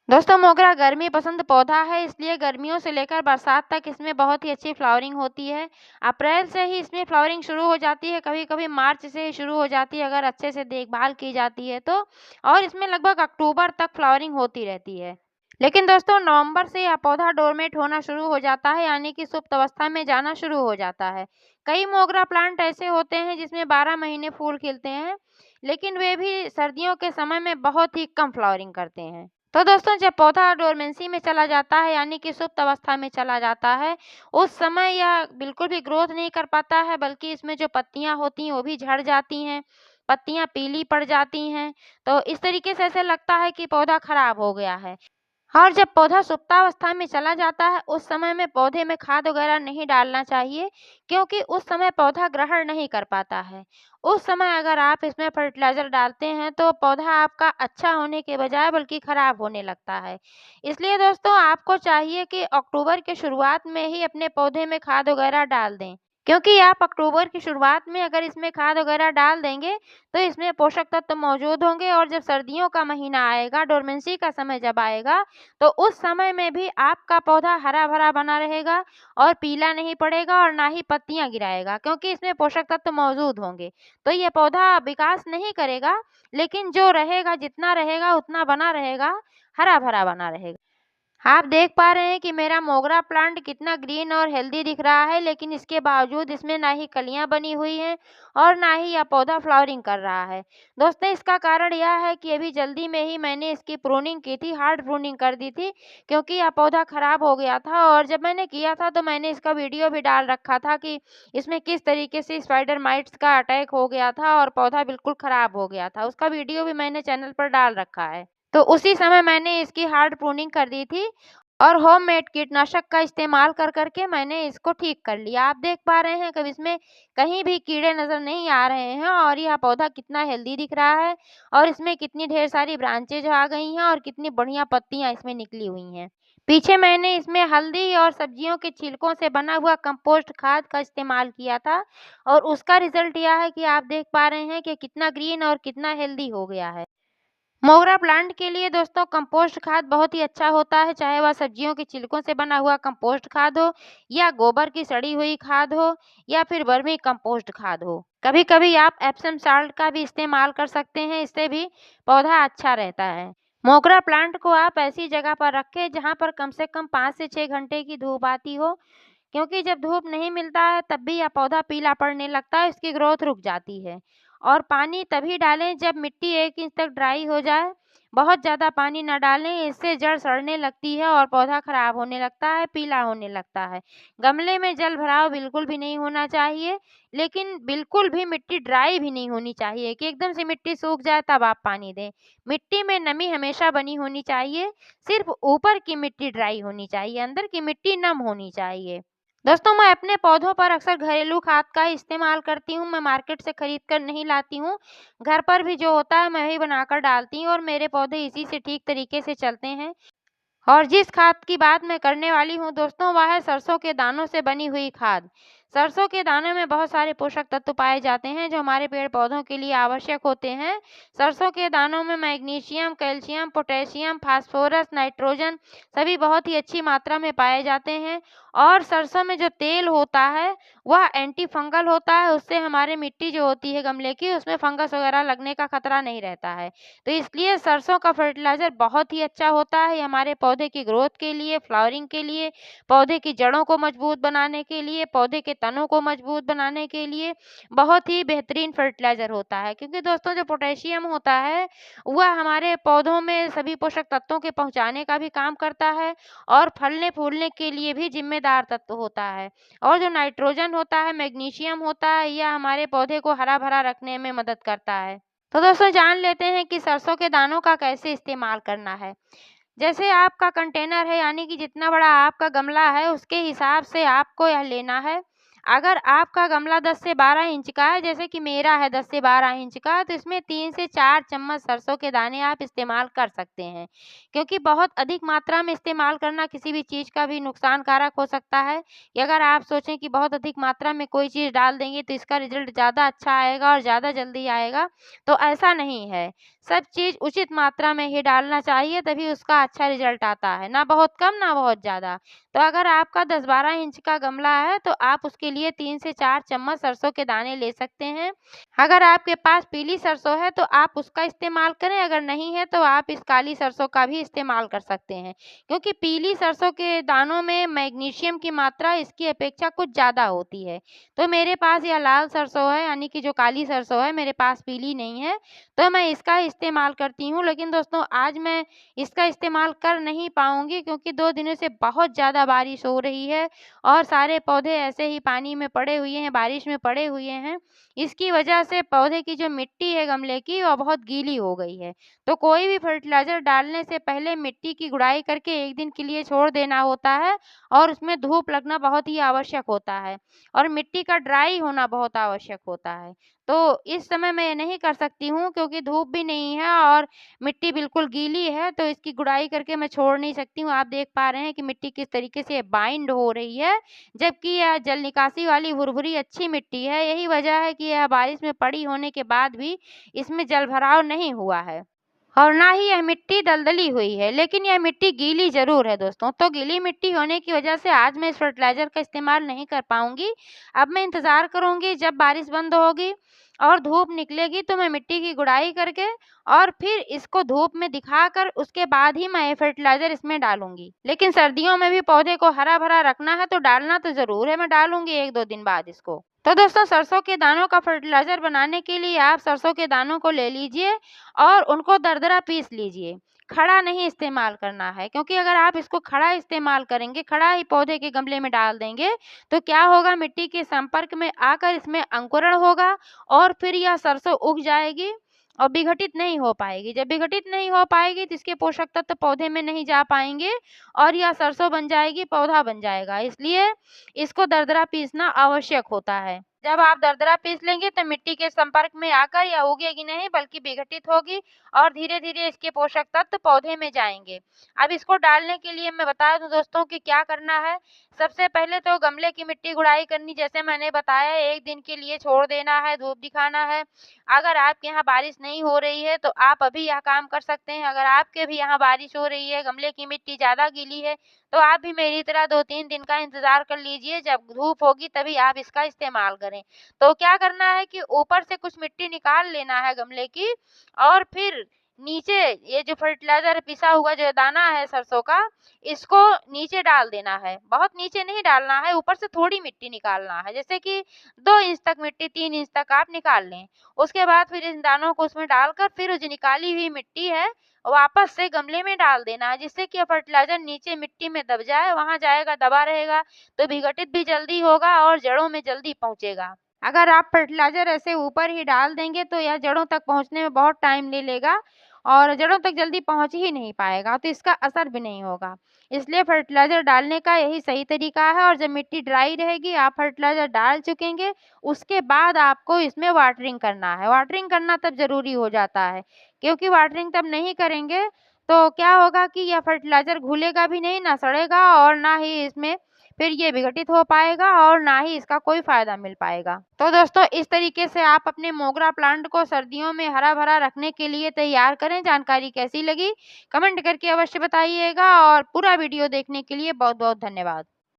दोस्तों मोगरा गर्मी पसंद पौधा है, इसलिए गर्मियों से लेकर बरसात तक इसमें बहुत ही अच्छी फ्लावरिंग होती है। अप्रैल से ही इसमें फ्लावरिंग शुरू हो जाती है, कभी-कभी मार्च से ही शुरू हो जाती है अगर अच्छे से देखभाल की जाती है तो। और इसमें लगभग अक्टूबर तक फ्लावरिंग होती रहती है। लेकिन दोस्तों नवंबर से यह पौधा डोरमेट होना शुरू हो जाता है, यानी कि सुप्त अवस्था में जाना शुरू हो जाता है। कई मोगरा प्लांट ऐसे होते हैं जिसमें 12 महीने फूल खिलते हैं, लेकिन वे भी सर्दियों के समय में बहुत ही कम फ्लावरिंग करते हैं। तो दोस्तों जब पौधा डोरमेंसी में चला जाता है, यानी कि सुप्त अवस्था में चला जाता है, उस समय यह बिल्कुल भी ग्रोथ नहीं कर पाता है, बल्कि इसमें जो पत्तियां होती हैं वो भी झड़ जाती हैं, पत्तियां पीली पड़ जाती हैं। तो इस तरीके से ऐसे लगता है कि पौधा खराब हो गया है। और जब पौधा सुप्तावस्था में चला जाता है, उस समय में पौधे में खाद वगैरह नहीं डालना चाहिए, क्योंकि उस समय पौधा ग्रहण नहीं कर पाता है। उस समय अगर आप इसमें फर्टिलाइज़र डालते हैं, तो पौधा आपका अच्छा होने के बजाय बल्कि खराब होने लगता है। इसलिए दोस्तों आपको चाहिए कि अक्टूबर के शुरुआत में ही अपने पौधे में खाद वगैरह डाल दें, क्योंकि आप अक्टूबर की शुरुआत में अगर इसमें खाद वगैरह डाल देंगे, तो इसमें पोषक तत्व मौजूद होंगे और जब सर्दियों का महीना आएगा, डोरमेंसी का समय जब आएगा, तो उस समय में भी आपका पौधा हरा-भरा बना रहेगा और पीला नहीं पड़ेगा और ना ही पत्तियाँ गिराएगा, क्योंकि इसमें पोषक तत्व मौजूद होंगे। तो ये पौधा विकास नहीं करेगा, लेकिन जो रहेगा जितना रहेगा उतना बना रहेगा, हरा-भरा बना रहेगा। आप देख पा रहे हैं कि मेरा मोगरा प्लांट कितना ग्रीन और हेल्दी दिख रहा है, लेकिन इसके बावजूद इसमें ना ही कलियां बनी हुई हैं और ना ही यह पौधा फ्लावरिंग कर रहा है। दोस्तों इसका कारण यह है कि अभी जल्दी में ही मैंने इसकी प्रूनिंग की थी, हार्ड प्रूनिंग कर दी थी, क्योंकि यह पौधा खराब हो गया था। और जब मैंने किया था तो मैंने इसका वीडियो भी डाल रखा था कि इसमें किस तरीके से स्पाइडर माइट्स का अटैक हो गया था और पौधा बिल्कुल खराब हो गया था। उसका वीडियो भी मैंने चैनल पर डाल रखा है। तो उसी समय मैंने इसकी हार्ड प्रूनिंग कर दी थी और होममेड कीटनाशक का इस्तेमाल कर के मैंने इसको ठीक कर लिया। आप देख पा रहे हैं कि इसमें कहीं भी कीड़े नज़र नहीं आ रहे हैं और यह पौधा कितना हेल्दी दिख रहा है और इसमें कितनी ढेर सारी ब्रांचेज आ गई हैं और कितनी बढ़िया पत्तियां इसमें निकली हुई हैं। पीछे मैंने इसमें हल्दी और सब्जियों के छिलकों से बना हुआ कंपोस्ट खाद का इस्तेमाल किया था और उसका रिजल्ट यह है कि आप देख पा रहे हैं कि कितना ग्रीन और कितना हेल्दी हो गया है। मोगरा प्लांट के लिए दोस्तों कंपोस्ट खाद बहुत ही अच्छा होता है, चाहे वह सब्जियों के छिलकों से बना हुआ कंपोस्ट खाद हो या गोबर की सड़ी हुई खाद हो या फिर वर्मी कंपोस्ट खाद हो। कभी-कभी आप एप्सम साल्ट का भी इस्तेमाल कर सकते हैं, इससे भी पौधा अच्छा रहता है। मोगरा प्लांट को आप ऐसी जगह पर रखें जहां पर कम से कम 5 से 6 घंटे की धूप आती हो, क्योंकि जब धूप नहीं मिलता है तब भी यह पौधा पीला पड़ने लगता है, इसकी ग्रोथ रुक जाती है। और पानी तभी डालें जब मिट्टी 1 इंच तक ड्राई हो जाए। बहुत ज़्यादा पानी ना डालें, इससे जड़ सड़ने लगती है और पौधा खराब होने लगता है, पीला होने लगता है। गमले में जल भराव बिल्कुल भी नहीं होना चाहिए, लेकिन बिल्कुल भी मिट्टी ड्राई भी नहीं होनी चाहिए कि एकदम से मिट्टी सूख जाए तब आप पानी दें। मिट्टी में नमी हमेशा बनी होनी चाहिए, सिर्फ ऊपर की मिट्टी ड्राई होनी चाहिए, अंदर की मिट्टी नम होनी चाहिए। दोस्तों मैं अपने पौधों पर अक्सर घरेलू खाद का ही इस्तेमाल करती हूँ, मैं मार्केट से खरीद कर नहीं लाती हूँ। घर पर भी जो होता है मैं ही बनाकर डालती हूँ और मेरे पौधे इसी से ठीक तरीके से चलते हैं। और जिस खाद की बात मैं करने वाली हूँ दोस्तों, वह है सरसों के दानों से बनी हुई खाद। सरसों के दानों में बहुत सारे पोषक तत्व पाए जाते हैं जो हमारे पेड़ पौधों के लिए आवश्यक होते हैं। सरसों के दानों में magnesium, calcium, potassium, phosphorus, nitrogen सभी बहुत ही अच्छी मात्रा में पाए जाते हैं। और सरसों में जो तेल होता है वह एंटी फंगल होता है, उससे हमारे मिट्टी जो होती है गमले की उसमें फंगस वगैरह लगने का खतरा नहीं रहता है। तो इसलिए सरसों का फर्टिलाइज़र बहुत ही अच्छा होता है, ये हमारे पौधे की ग्रोथ के लिए, फ्लावरिंग के लिए, पौधे की जड़ों को मजबूत बनाने के लिए, पौधे के तनों को मजबूत बनाने के लिए बहुत ही बेहतरीन फर्टिलाइज़र होता है। क्योंकि दोस्तों जो पोटेशियम होता है, वह हमारे पौधों में सभी पोषक तत्वों के पहुँचाने का भी काम करता है और फलने-फूलने के लिए भी ज़िम्मेदार तत्व होता है। और जो नाइट्रोजन होता है, मैग्नीशियम होता है, यह हमारे पौधे को हरा-भरा रखने में मदद करता है। तो दोस्तों जान लेते हैं कि सरसों के दानों का कैसे इस्तेमाल करना है। जैसे आपका कंटेनर है, यानी कि जितना बड़ा आपका गमला है उसके हिसाब से आपको यह लेना है। अगर आपका गमला 10 से 12 इंच का है, जैसे कि मेरा है 10 से 12 इंच का, तो इसमें 3 से 4 चम्मच सरसों के दाने आप इस्तेमाल कर सकते हैं। क्योंकि बहुत अधिक मात्रा में इस्तेमाल करना किसी भी चीज़ का भी नुकसानकारक हो सकता है, कि अगर आप सोचें कि बहुत अधिक मात्रा में कोई चीज़ डाल देंगे तो इसका रिज़ल्ट ज़्यादा अच्छा आएगा और ज़्यादा जल्दी आएगा, तो ऐसा नहीं है। सब चीज़ उचित मात्रा में ही डालना चाहिए, तभी उसका अच्छा रिज़ल्ट आता है, ना बहुत कम ना बहुत ज़्यादा। तो अगर आपका 10-12 इंच का गमला है तो आप उसके लिए 3 से 4 चम्मच सरसों के दाने ले सकते हैं। अगर आपके पास पीली सरसों है तो आप उसका इस्तेमाल करें, अगर नहीं है तो आप इस काली सरसों का भी इस्तेमाल कर सकते हैं। क्योंकि पीली सरसों के दानों में मैग्नीशियम की मात्रा इसकी अपेक्षा कुछ ज़्यादा होती है। तो मेरे पास यह लाल सरसों है, यानी कि जो काली सरसों है, मेरे पास पीली नहीं है, तो मैं इसका इस्तेमाल करती हूँ। लेकिन दोस्तों, आज मैं इसका इस्तेमाल कर नहीं पाऊँगी, क्योंकि 2 दिनों से बहुत ज़्यादा बारिश हो रही है और सारे पौधे ऐसे ही पानी में पड़े हुए हैं, बारिश में पड़े हुए हैं। इसकी वजह से पौधे की जो मिट्टी है गमले की, वह बहुत गीली हो गई है। तो कोई भी फर्टिलाइज़र डालने से पहले मिट्टी की गुड़ाई करके 1 दिन के लिए छोड़ देना होता है और उसमें धूप लगना बहुत ही आवश्यक होता है और मिट्टी का ड्राई होना बहुत आवश्यक होता है। तो इस समय मैं ये नहीं कर सकती हूँ, क्योंकि धूप भी नहीं है और मिट्टी बिल्कुल गीली है, तो इसकी गुड़ाई करके मैं छोड़ नहीं सकती हूँ। आप देख पा रहे हैं कि मिट्टी किस तरीके से बाइंड हो रही है, जबकि यह जल निकासी वाली भुरभुरी अच्छी मिट्टी है। यही वजह है कि यह बारिश में पड़ी होने के बाद भी इसमें जलभराव नहीं हुआ है और ना ही यह मिट्टी दलदली हुई है, लेकिन यह मिट्टी गीली ज़रूर है दोस्तों। तो गीली मिट्टी होने की वजह से आज मैं इस फर्टिलाइज़र का इस्तेमाल नहीं कर पाऊँगी। अब मैं इंतज़ार करूँगी जब बारिश बंद होगी और धूप निकलेगी, तो मैं मिट्टी की गुड़ाई करके और फिर इसको धूप में दिखाकर उसके बाद ही मैं ये फर्टिलाइज़र इसमें डालूँगी। लेकिन सर्दियों में भी पौधे को हरा-भरा रखना है तो डालना तो ज़रूर है, मैं डालूँगी 1-2 दिन बाद इसको। तो दोस्तों, सरसों के दानों का फर्टिलाइज़र बनाने के लिए आप सरसों के दानों को ले लीजिए और उनको दरदरा पीस लीजिए। खड़ा नहीं इस्तेमाल करना है, क्योंकि अगर आप इसको खड़ा इस्तेमाल करेंगे, खड़ा ही पौधे के गमले में डाल देंगे, तो क्या होगा, मिट्टी के संपर्क में आकर इसमें अंकुरण होगा और फिर यह सरसों उग जाएगी और विघटित नहीं हो पाएगी। जब विघटित नहीं हो पाएगी तो इसके पोषक तत्व पौधे में नहीं जा पाएंगे और यह सरसों बन जाएगी, पौधा बन जाएगा। इसलिए इसको दरदरा पीसना आवश्यक होता है। जब आप दरदरा पीस लेंगे तो मिट्टी के संपर्क में आकर यह उगेगी नहीं, बल्कि विघटित होगी और धीरे-धीरे इसके पोषक तत्व पौधे में जाएँगे। अब इसको डालने के लिए मैं बता दूँ दोस्तों कि क्या करना है। सबसे पहले तो गमले की मिट्टी गुड़ाई करनी, जैसे मैंने बताया, 1 दिन के लिए छोड़ देना है, धूप दिखाना है। अगर आपके यहाँ बारिश नहीं हो रही है तो आप अभी यह काम कर सकते हैं। अगर आपके भी यहाँ बारिश हो रही है, गमले की मिट्टी ज़्यादा गीली है, तो आप भी मेरी तरह 2-3 दिन का इंतज़ार कर लीजिए। जब धूप होगी तभी आप इसका इस्तेमाल करें। तो क्या करना है कि ऊपर से कुछ मिट्टी निकाल लेना है गमले की और फिर नीचे ये जो फर्टिलाइज़र पिसा हुआ जो दाना है सरसों का, इसको नीचे डाल देना है। बहुत नीचे नहीं डालना है, ऊपर से थोड़ी मिट्टी निकालना है, जैसे कि 2 इंच तक मिट्टी, 3 इंच तक आप निकाल लें। उसके बाद फिर इन दानों को उसमें डालकर फिर वो जो निकाली हुई मिट्टी है वापस से गमले में डाल देना है, जिससे कि फर्टिलाइज़र नीचे मिट्टी में दब जाए, वहाँ जाएगा, दबा रहेगा, तो विघटित भी जल्दी होगा और जड़ों में जल्दी पहुँचेगा। अगर आप फर्टिलाइज़र ऐसे ऊपर ही डाल देंगे तो यह जड़ों तक पहुँचने में बहुत टाइम ले लेगा और जड़ों तक जल्दी पहुँच ही नहीं पाएगा, तो इसका असर भी नहीं होगा। इसलिए फर्टिलाइज़र डालने का यही सही तरीका है और जब मिट्टी ड्राई रहेगी, आप फर्टिलाइज़र डाल चुकेंगे, उसके बाद आपको इसमें वाटरिंग करना है। वाटरिंग करना तब ज़रूरी हो जाता है, क्योंकि वाटरिंग तब नहीं करेंगे तो क्या होगा कि यह फर्टिलाइज़र घुलेगा भी नहीं, ना सड़ेगा और ना ही इसमें फिर ये विघटित हो पाएगा और ना ही इसका कोई फ़ायदा मिल पाएगा। तो दोस्तों, इस तरीके से आप अपने मोगरा प्लांट को सर्दियों में हरा-भरा रखने के लिए तैयार करें। जानकारी कैसी लगी? कमेंट करके अवश्य बताइएगा और पूरा वीडियो देखने के लिए बहुत-बहुत धन्यवाद।